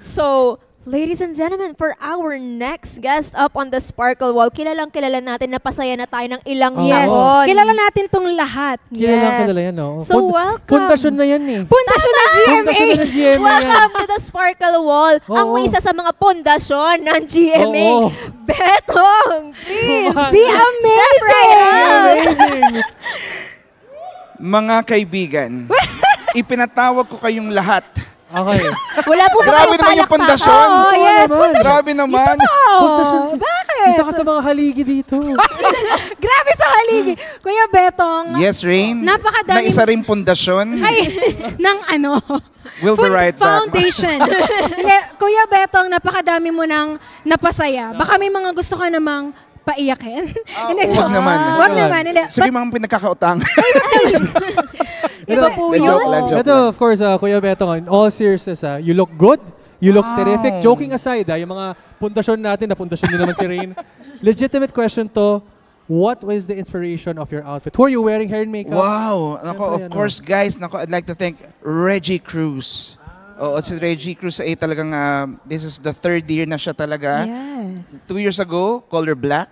So, ladies and gentlemen, for our next guest up on the Sparkle Wall, kilala natin na pasaya na tayo ng ilang Yes. taon. Kilala natin tong lahat. Kilala yan, no? So, welcome. Pundasyon na yan eh. Pundasyon ng GMA. Pundasyon na ng GMA yan. Welcome to the Sparkle Wall. Ang isa sa mga pundasyon ng GMA. Oo. Betong, please. Be amazing! Amazing! Mga kaibigan, ipinatawag ko kayong lahat. Okay. Wala po ba Grabe kayong naman yung palakpakan? pundasyon. Oh, yes. naman. Grabe naman. Oh, bakit? Isa ka sa mga haligi dito. Grabe sa haligi. Kuya Betong. Yes, Rain. Napakadaming- Na isa rin pundasyon. Ay, ng ano? We'll be right back. Foundation. Hindi, Kuya Betong, napakadami mo nang napasaya. Baka may mga gusto ka namang paiyakin. Hindi, Wag joke. naman. Wag naman. Hindi. Sige mga pinagkakautang. Iba po yun. Joke lang, joke Ito, of course, Kuya Betong, in all seriousness, you look good. You look terrific. Joking aside, yung mga pundasyon natin, napundasyon din naman si Rain. Legitimate question to, what was the inspiration of your outfit? Who are you wearing hair and makeup? Wow. Nako, Siyempre, of course, guys, nako, I'd like to thank Reggie Cruz. Oo, si Reggie Cruz ay talagang, this is the 3rd year na siya talaga. Yes. 2 years ago, color black.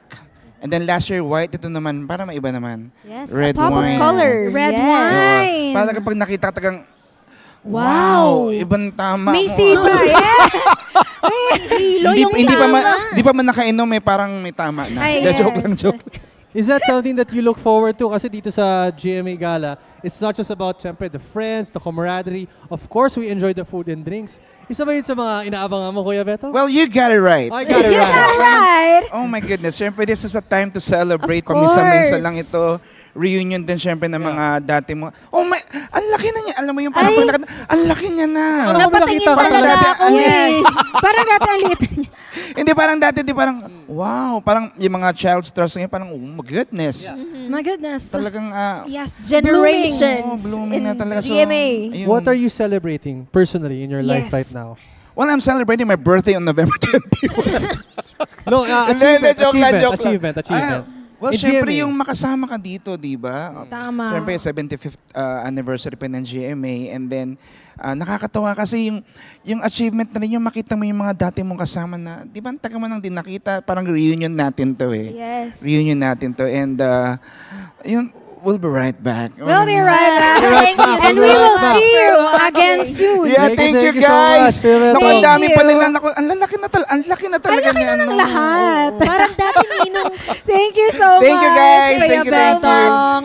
And then last year, white. Ito naman, para maiba naman. Yes, Red a pop wine. of color. Red Yes. wine. Para kapag nakita tagang, Wow. ibang tama May mo. sipa. Hilo yung Hindi tama. pa man nakainom, parang may tama na. Ay, Hindi, joke yes. lang, joke. Is that something that you look forward to? Kasi dito sa GMA Gala, it's not just about, syempre, the friends, the camaraderie. Of course, we enjoy the food and drinks. Isa ba yun sa mga inaabangan mo, Kuya Beto? Well, you got it right. I got it You right. got it right. Oh my goodness. Siyempre, this is a time to celebrate. Of Paminsan-minsan course. lang ito. Reunion din siyempre ng mga dati mo. Oh my, ang laki na niya. Alam mo yung parang pag nakita, ang laki niya na. Napatingin nakita ko talaga talaga. ako Yes. eh. Parang dati ang liit niya. Hindi parang dati, di parang, wow. Parang yung mga child stars ngayon, parang, oh my goodness. My goodness. Talagang, Yes. Generations blooming na in talaga. So, GMA. ayun. What are you celebrating personally in your life Yes. right now? Well, I'm celebrating my birthday on November 21. No, Hindi, joke lang. achievement. Well, In syempre GMA. yung makasama ka dito, di ba? Tama. Syempre, 75th anniversary pa ng GMA. And then, nakakatawa kasi yung achievement na rin yung makita mo yung mga dati mong kasama na, di ba, ang taga mo nang din nakita, parang reunion natin to eh. Yes. Reunion natin to. And, yun, we'll be right back. We'll be right back. Thank you And so we will much. see you again soon. Yeah, Thank thank you you so guys. much, Kuya Beto. Naku, ang dami Thank pa you. nila. Naku, ang laki na talaga Ang laki niya, na ng no? lahat. Parang dati ninong Thank you so much. Thank you, guys. Kuya Thank you, thank you. Betong.